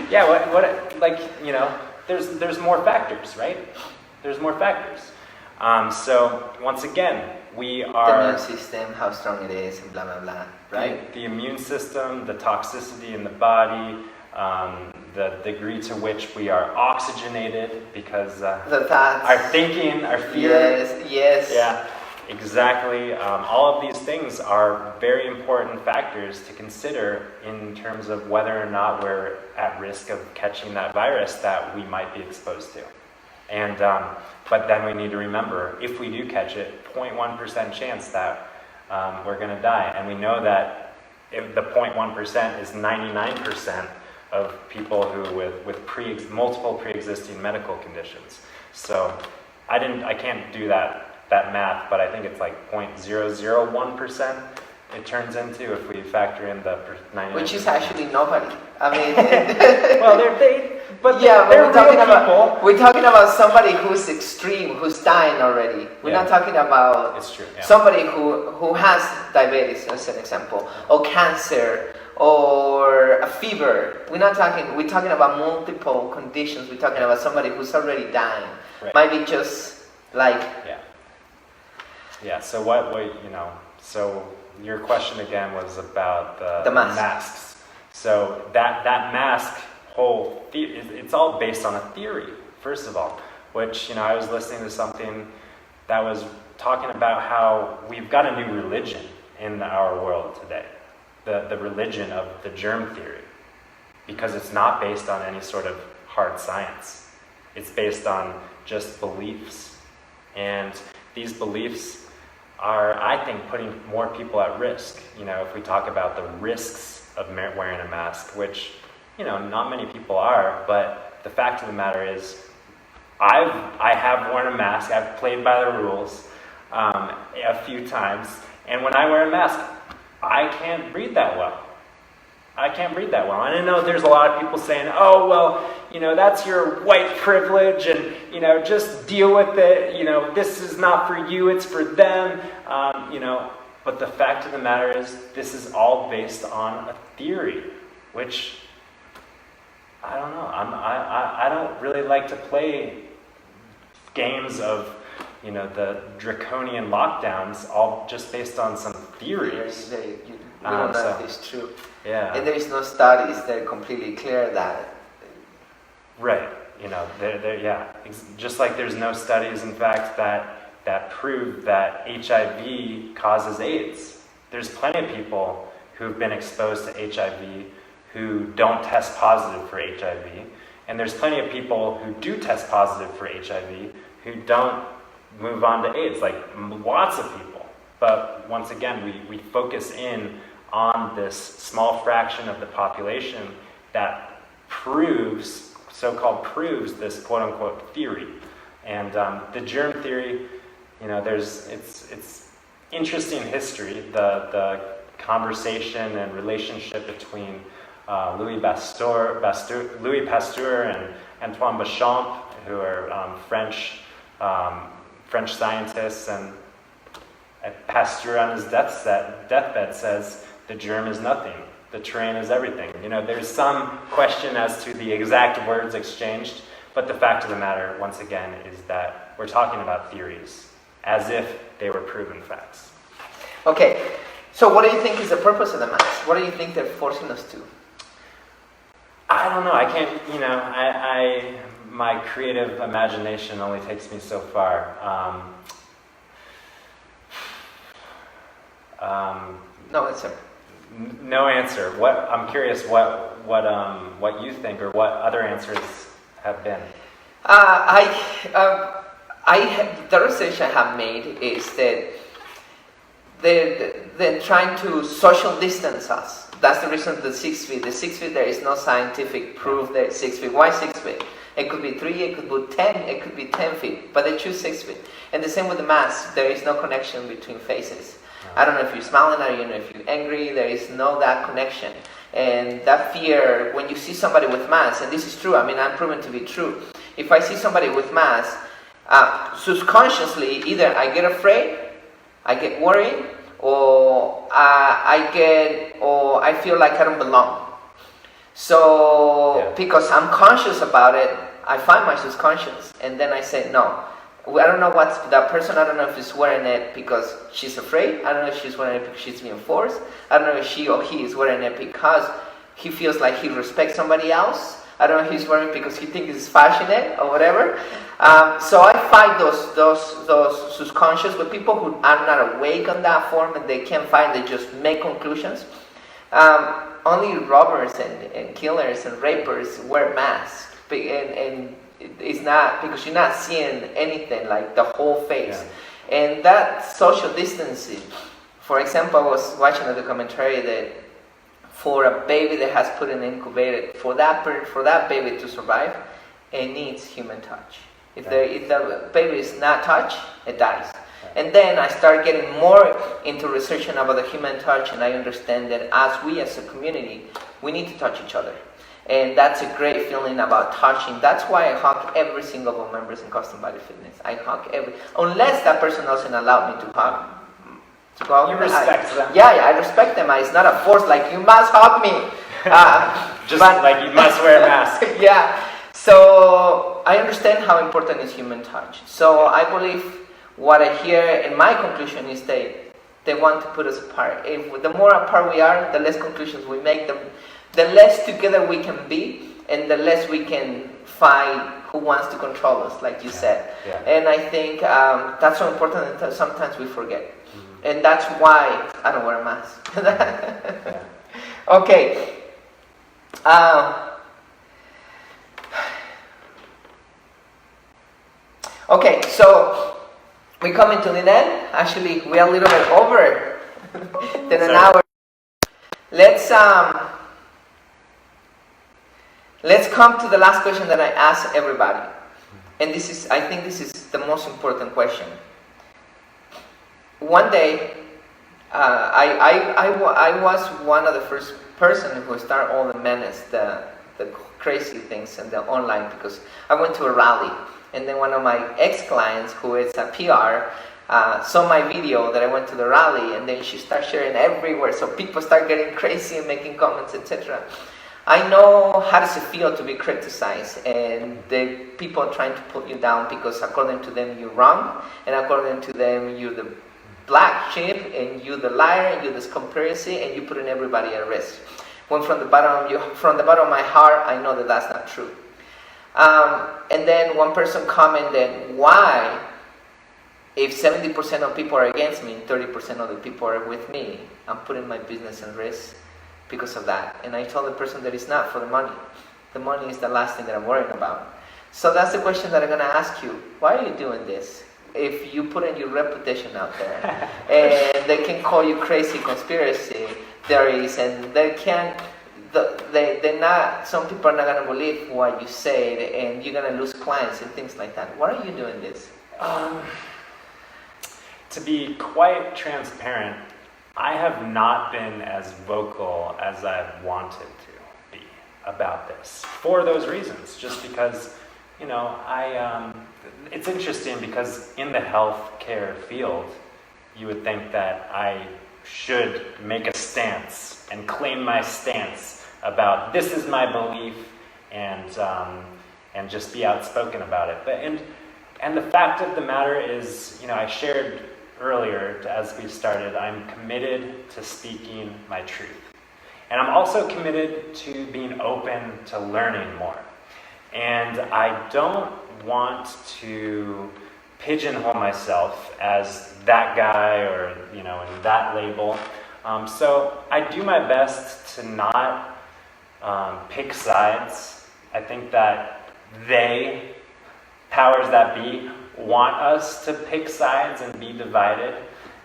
S2: Yeah, there's more factors, right? There's more factors. So once again, we are...
S1: The immune system, how strong it is, and blah, blah, blah, right?
S2: The immune system, the toxicity in the body, the degree to which we are oxygenated, because
S1: the thoughts,
S2: our thinking, our fear...
S1: Yes.
S2: Yeah, exactly. All of these things are very important factors to consider in terms of whether or not we're at risk of catching that virus that we might be exposed to. And but then we need to remember, if we do catch it, 0.1% chance that we're going to die. And we know that the 0.1% is 99% of people who with multiple pre-existing medical conditions. So I can't do that math, but I think it's like 0.001% it turns into if we factor in the 99%.
S1: Which is actually nobody. I mean,
S2: well,
S1: we're talking about somebody who's extreme, who's dying already. We're not talking about somebody who has diabetes, as an example, or cancer, or a fever. We're talking about multiple conditions. We're talking about somebody who's already dying.
S2: Right.
S1: Might be just like...
S2: Yeah, so so your question again was about
S1: The mask.
S2: masks. So that mask it's all based on a theory, first of all, which, I was listening to something that was talking about how we've got a new religion in our world today, the religion of the germ theory, because it's not based on any sort of hard science. It's based on just beliefs. And these beliefs are, I think, putting more people at risk. If we talk about the risks of wearing a mask, which, not many people are, but the fact of the matter is, I have worn a mask. I've played by the rules a few times, and when I wear a mask, I can't breathe that well. And I know there's a lot of people saying, oh, well, that's your white privilege, and, just deal with it. This is not for you, it's for them. But the fact of the matter is, this is all based on a theory, which, I don't know. I don't really like to play games of, the draconian lockdowns, all just based on some theories.
S1: We don't know if it's true.
S2: Yeah.
S1: And there is no studies that are completely clear that.
S2: Right. Just like there's no studies, in fact, that prove that HIV causes AIDS. There's plenty of people who've been exposed to HIV who don't test positive for HIV. And there's plenty of people who do test positive for HIV who don't move on to AIDS, like lots of people. But once again, we focus in on this small fraction of the population that so-called proves this quote-unquote theory. And the germ theory, it's interesting history, the conversation and relationship between Louis Pasteur and Antoine Béchamp, who are French scientists, and Pasteur on his deathbed says, the germ is nothing, the terrain is everything. There's some question as to the exact words exchanged, but the fact of the matter, once again, is that we're talking about theories as if they were proven facts.
S1: Okay, so what do you think is the purpose of the mask? What do you think they're forcing us to?
S2: I don't know. I can't, my creative imagination only takes me so far.
S1: No answer.
S2: No answer. I'm curious what you think, or what other answers have been.
S1: The research I have made is that they're trying to social distance us. That's the reason the 6 feet. The 6 feet, there is no scientific proof that 6 feet. Why 6 feet? It could be 3, it could be 10, it could be 10 feet, but they choose 6 feet. And the same with the mask. There is no connection between faces. I don't know if you're smiling or if you're angry. There is no that connection. And that fear, when you see somebody with mask, and this is true, I'm proven to be true. If I see somebody with mask, subconsciously, either I get afraid, I get worried, or I feel like I don't belong. So, because I'm conscious about it, I find my subconscious, and then I say, no. I don't know what's that person. I don't know if she's wearing it because she's afraid. I don't know if she's wearing it because she's being forced. I don't know if she or he is wearing it because he feels like he respects somebody else. I don't know if he's wearing it because he thinks it's fashionable or whatever. So I fight those subconscious with people who are not awake on that form, and they can't find. They just make conclusions. Only robbers and killers and rapers wear masks, and it's not because you're not seeing anything like the whole face. Yeah. And that social distancing, for example, I was watching a documentary that for a baby that has put in an incubator, for that baby to survive, it needs human touch. If the baby is not touched, it dies. Yeah. And then I start getting more into researching about the human touch, and I understand that as a community, we need to touch each other. And that's a great feeling about touching. That's why I hug every single one of my members in Custom Body Fitness. I hug unless that person doesn't allow me to hug.
S2: You respect them.
S1: Yeah, I respect them. It's not a force like, you must hug me.
S2: Like you must wear a mask.
S1: Yeah. So I understand how important is human touch. So I believe what I hear, and my conclusion is that They want to put us apart. The more apart we are, the less conclusions we make, the less together we can be, and the less we can fight who wants to control us, like you said.
S2: Yeah.
S1: And I think that's so important that sometimes we forget. Mm-hmm. And that's why I don't wear a mask. Yeah. Okay. Okay, so we coming to the end. Actually, we are a little bit over than an hour. Let's come to the last question that I ask everybody, and I think this is the most important question. One day, I was one of the first person who started all the menace, the crazy things and the online, because I went to a rally. And then one of my ex-clients, who is a PR, saw my video that I went to the rally, and then she started sharing everywhere. So people start getting crazy and making comments, etc. I know how does it feel to be criticized, and the people trying to put you down because according to them you're wrong, and according to them you're the black sheep, and you're the liar, and you're this conspiracy, and you're putting everybody at risk. When from the bottom of my heart, I know that that's not true. And then one person commented, why, if 70% of people are against me and 30% of the people are with me, I'm putting my business at risk because of that. And I told the person that it's not for the money. The money is the last thing that I'm worrying about. So that's the question that I'm going to ask you. Why are you doing this? If you put in your reputation out there, and they can call you crazy conspiracy theories, and they can't, they're not, some people are not going to believe what you say, and you're going to lose clients and things like that. Why are you doing this?
S2: To be quite transparent, I have not been as vocal as I've wanted to be about this for those reasons. Just because, it's interesting because in the healthcare field, you would think that I should make a stance and claim my stance about this is my belief, and just be outspoken about it. And the fact of the matter is, I shared earlier as we started, I'm committed to speaking my truth. And I'm also committed to being open to learning more. And I don't want to pigeonhole myself as that guy or, in that label. So I do my best to not pick sides. I think that powers that be, want us to pick sides and be divided.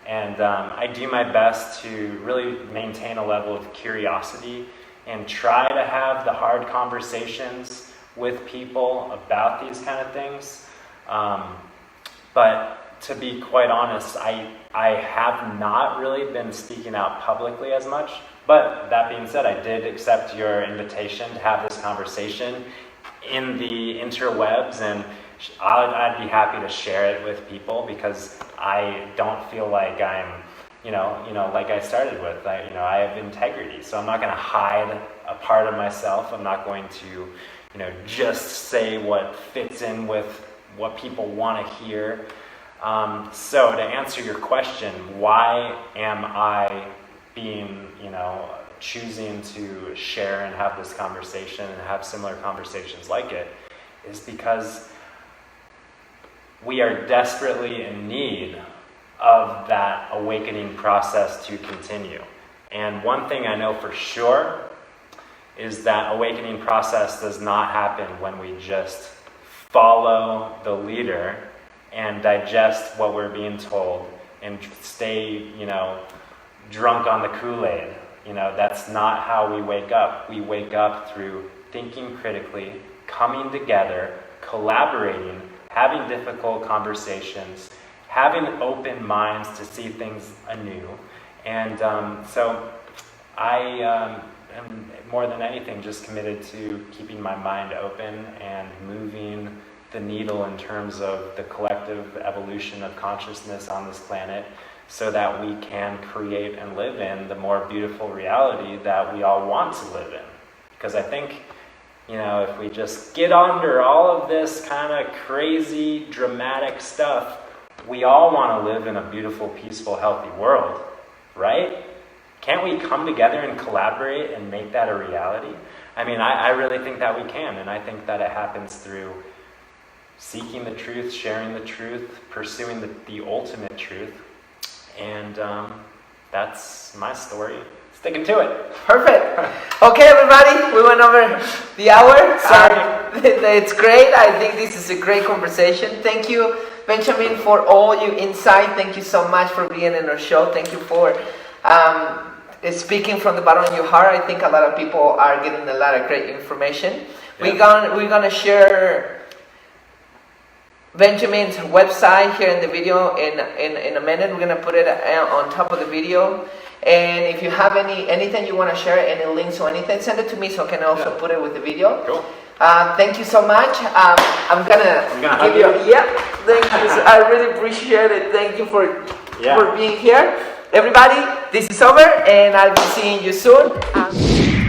S2: And I do my best to really maintain a level of curiosity and try to have the hard conversations with people about these kind of things. But to be quite honest, I have not really been speaking out publicly as much. But that being said, I did accept your invitation to have this conversation in the interwebs, and I'd be happy to share it with people because I don't feel like I'm, like I started with, I have integrity. So I'm not going to hide a part of myself. I'm not going to, just say what fits in with what people want to hear. So to answer your question, why am I being, choosing to share and have this conversation and have similar conversations like it, is because we are desperately in need of that awakening process to continue. And one thing I know for sure is that awakening process does not happen when we just follow the leader and digest what we're being told and stay, drunk on the Kool-Aid. That's not how we wake up. We wake up through thinking critically, coming together, collaborating, having difficult conversations, having open minds to see things anew. And so I am more than anything just committed to keeping my mind open and moving the needle in terms of the collective evolution of consciousness on this planet, so that we can create and live in the more beautiful reality that we all want to live in. Because I think, if we just get under all of this kind of crazy, dramatic stuff, we all want to live in a beautiful, peaceful, healthy world. right? Can't we come together and collaborate and make that a reality? I mean, I really think that we can, and I think that it happens through seeking the truth, sharing the truth, pursuing the ultimate truth. And that's my story. Sticking to it.
S1: Perfect. Okay, everybody, we went over the hour.
S2: Sorry.
S1: It's great. I think this is a great conversation. Thank you, Benjamin, for all your insight. Thank you so much for being in our show. Thank you for speaking from the bottom of your heart. I think a lot of people are getting a lot of great information.
S2: Yeah.
S1: We're gonna share Benjamin's website here in the video in a minute. We're gonna put it on top of the video. And if you have anything you want to share, any links or anything, send it to me so I can also put it with the video.
S2: Cool.
S1: Thank you so much. I'm gonna give you. Thank you. I really appreciate it. Thank you for being here, everybody. This is over, and I'll be seeing you soon.